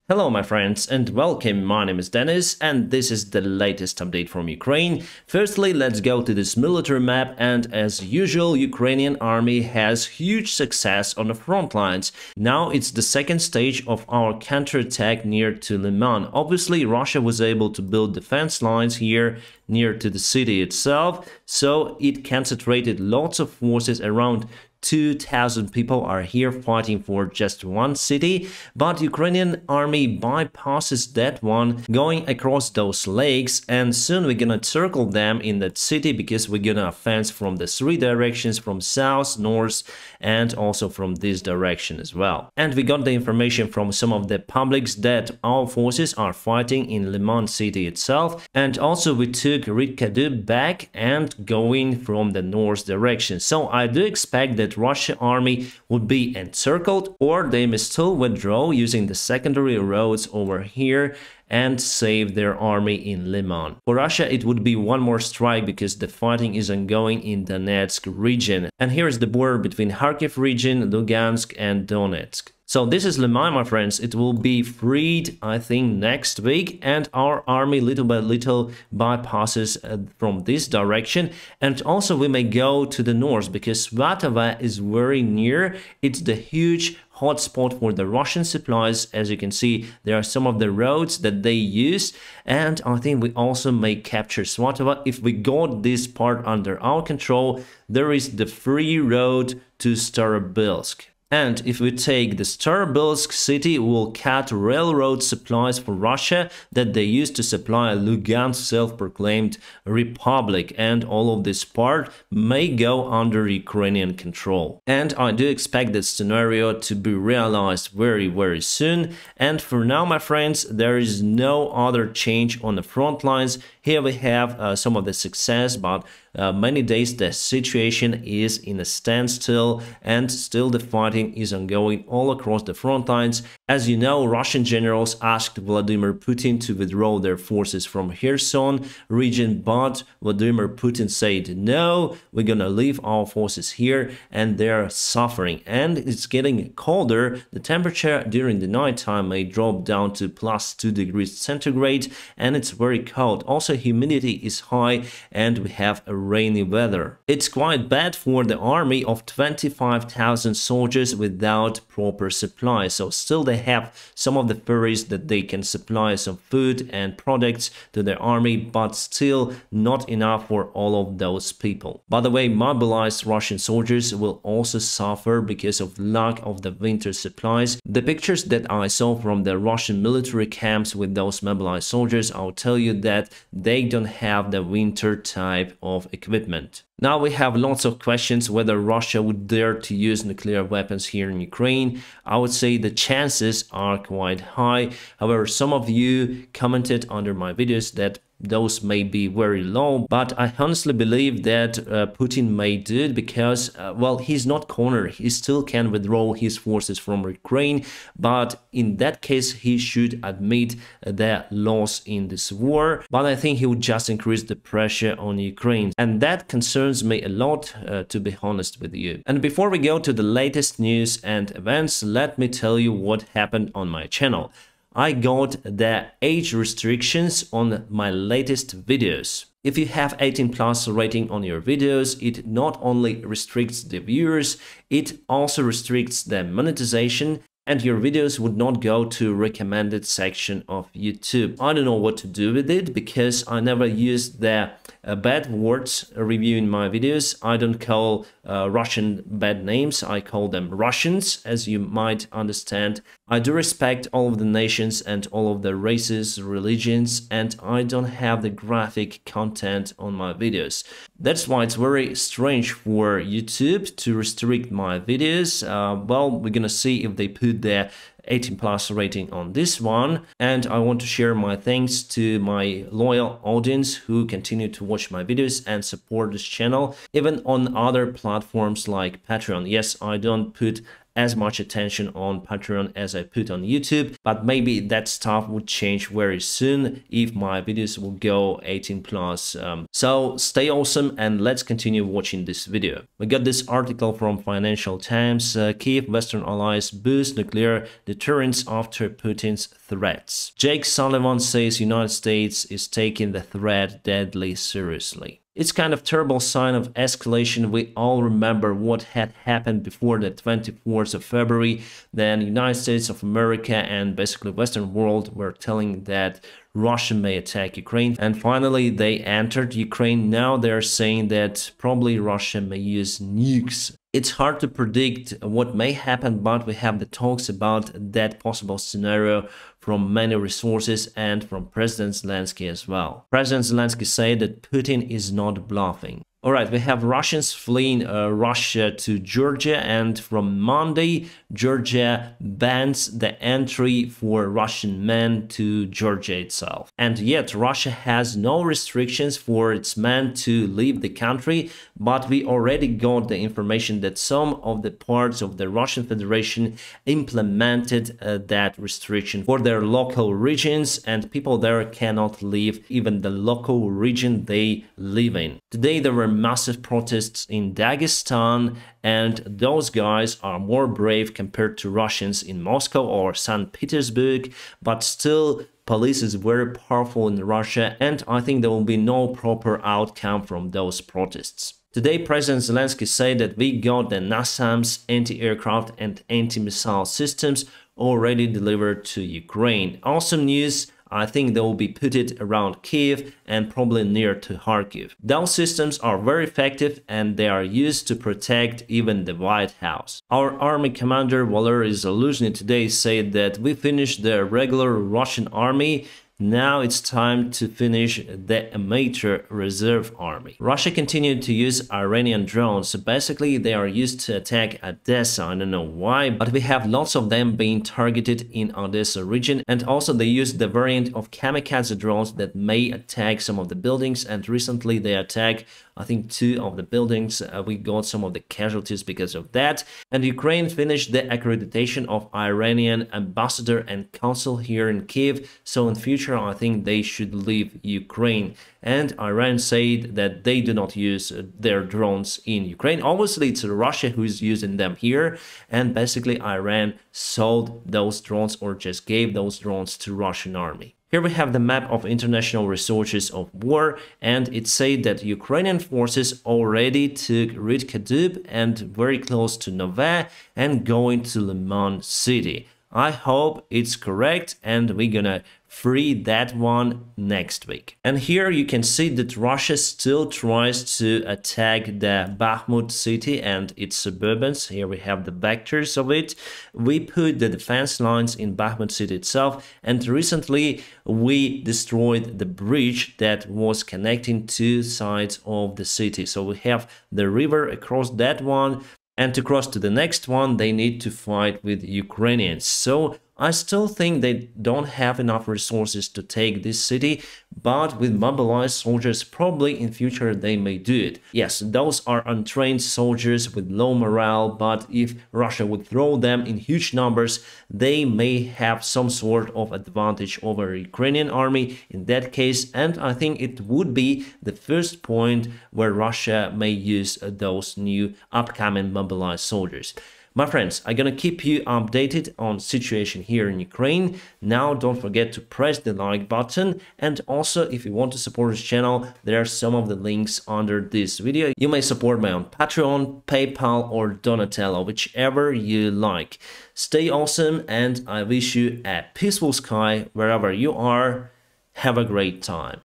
Hello my friends and welcome, my name is Dennis and this is the latest update from Ukraine. Firstly, let's go to this military map, and as usual, Ukrainian army has huge success on the front lines. Now it's the second stage of our counterattack near to Lyman. Obviously, Russia was able to build defense lines here near to the city itself, so it concentrated lots of forces. Around 2,000 people are here fighting for just one city, but Ukrainian army bypasses that one, going across those lakes, and soon we're gonna circle them in that city because we're gonna offense from the three directions, from south, north, and also from this direction as well. And we got the information from some of the publics that our forces are fighting in Lyman city itself, and also we took Rikadu back and going from the north direction. So I do expect that Russian army would be encircled, or they may still withdraw using the secondary roads over here and save their army in Lyman. For Russia, it would be one more strike because the fighting is ongoing in Donetsk region. And here is the border between Kharkiv region, Lugansk and Donetsk. So this is Lyman, my friends. It will be freed, I think, next week, and our army little by little bypasses from this direction. And also we may go to the north because Svatova is very near. It's the huge hotspot for the Russian supplies. As you can see, there are some of the roads that they use, and I think we also may capture Svatova. If we got this part under our control, there is the free road to Starobilsk. And if we take the Starobilsk city, we'll cut railroad supplies for Russia that they used to supply Lugansk self-proclaimed republic, and all of this part may go under Ukrainian control. And I do expect this scenario to be realized very soon. And for now, my friends, there is no other change on the front lines. Here we have some of the success, but many days the situation is in a standstill, and still the fighting is ongoing all across the front lines. As you know, Russian generals asked Vladimir Putin to withdraw their forces from Kherson region, but Vladimir Putin said no, we're gonna leave our forces here, and they're suffering. And it's getting colder. The temperature during the night time may drop down to +2 degrees centigrade, and it's very cold. Also, humidity is high and we have a rainy weather. It's quite bad for the army of 25,000 soldiers without proper supply. So still they have some of the ferries that they can supply some food and products to their army, but still not enough for all of those people. By the way, mobilized Russian soldiers will also suffer because of lack of the winter supplies. The pictures that I saw from the Russian military camps with those mobilized soldiers, I'll tell you that they don't have the winter type of equipment. Now we have lots of questions whether Russia would dare to use nuclear weapons here in Ukraine. I would say the chances are quite high. However, some of you commented under my videos that those may be very low, but I honestly believe that Putin may do it because, well, he's not cornered. He still can withdraw his forces from Ukraine, but in that case, he should admit their loss in this war. But I think he would just increase the pressure on Ukraine, and that concerns me a lot, to be honest with you. And before we go to the latest news and events, let me tell you what happened on my channel. I got the age restrictions on my latest videos. If you have 18+ rating on your videos, it not only restricts the viewers, it also restricts the monetization, and your videos would not go to recommended section of YouTube. I don't know what to do with it because I never use the bad words reviewing my videos. I don't call Russian bad names, I call them Russians, as you might understand. I do respect all of the nations and all of the races, religions, and I don't have the graphic content on my videos. That's why it's very strange for YouTube to restrict my videos. Well, we're gonna see if they put their 18+ rating on this one. And I want to share my thanks to my loyal audience who continue to watch my videos and support this channel, even on other platforms like Patreon. Yes, I don't put as much attention on Patreon as I put on YouTube, but maybe that stuff would change very soon if my videos will go 18 plus. So stay awesome and let's continue watching this video. We got this article from Financial Times. Kyiv Western allies boost nuclear deterrence after Putin's threats. Jake Sullivan says United States is taking the threat deadly seriously. It's kind of terrible sign of escalation. We all remember what had happened before the 24th of February. Then United States of America and basically Western world were telling that Russia may attack Ukraine. And finally, they entered Ukraine. Now they're saying that probably Russia may use nukes. It's hard to predict what may happen, but we have the talks about that possible scenario from many resources and from President Zelensky as well. President Zelensky said that Putin is not bluffing. Alright, we have Russians fleeing Russia to Georgia, and from Monday, Georgia bans the entry for Russian men to Georgia itself. And yet, Russia has no restrictions for its men to leave the country, but we already got the information that some of the parts of the Russian Federation implemented that restriction for their local regions, and people there cannot leave even the local region they live in. Today, there were massive protests in Dagestan, and those guys are more brave compared to Russians in Moscow or St. Petersburg, but still police is very powerful in Russia, and I think there will be no proper outcome from those protests. Today, President Zelensky said that we got the NASAMS anti-aircraft and anti-missile systems already delivered to Ukraine. Awesome news. I think they will be put it around Kyiv and probably near to Kharkiv. Those systems are very effective and they are used to protect even the White House. Our army commander Valery Zaluzhny today said that we finished the regular Russian army. Now it's time to finish the amateur reserve army. Russia continued to use Iranian drones. So basically, they are used to attack Odessa. I don't know why, but we have lots of them being targeted in Odessa region. And also they use the variant of kamikaze drones that may attack some of the buildings. And recently they attacked, I think, 2 of the buildings. We got some of the casualties because of that. And Ukraine finished the accreditation of Iranian ambassador and consul here in Kyiv. So in future, I think they should leave Ukraine. And Iran said that they do not use their drones in Ukraine. Obviously, it's Russia who is using them here. And basically, Iran sold those drones or just gave those drones to Russian army. Here we have the map of international resources of war, and it said that Ukrainian forces already took Rydkadub and very close to Nova and going to Lyman city. I hope it's correct and we're gonna free that one next week. And here you can see that Russia still tries to attack the Bakhmut city and its suburbs. Here we have the vectors of it. We put the defense lines in Bakhmut city itself, and recently we destroyed the bridge that was connecting 2 sides of the city. So we have the river across that one, and to cross to the next one they need to fight with Ukrainians. So I still think they don't have enough resources to take this city, but with mobilized soldiers, probably in future they may do it. Yes, those are untrained soldiers with low morale, but if Russia would throw them in huge numbers, they may have some sort of advantage over Ukrainian army in that case, and I think it would be the first point where Russia may use those new upcoming mobilized soldiers. My friends, I'm gonna keep you updated on situation here in Ukraine. Now don't forget to press the like button, and also if you want to support this channel, there are some of the links under this video. You may support me on Patreon, PayPal or Donatello, whichever you like. Stay awesome and I wish you a peaceful sky wherever you are. Have a great time.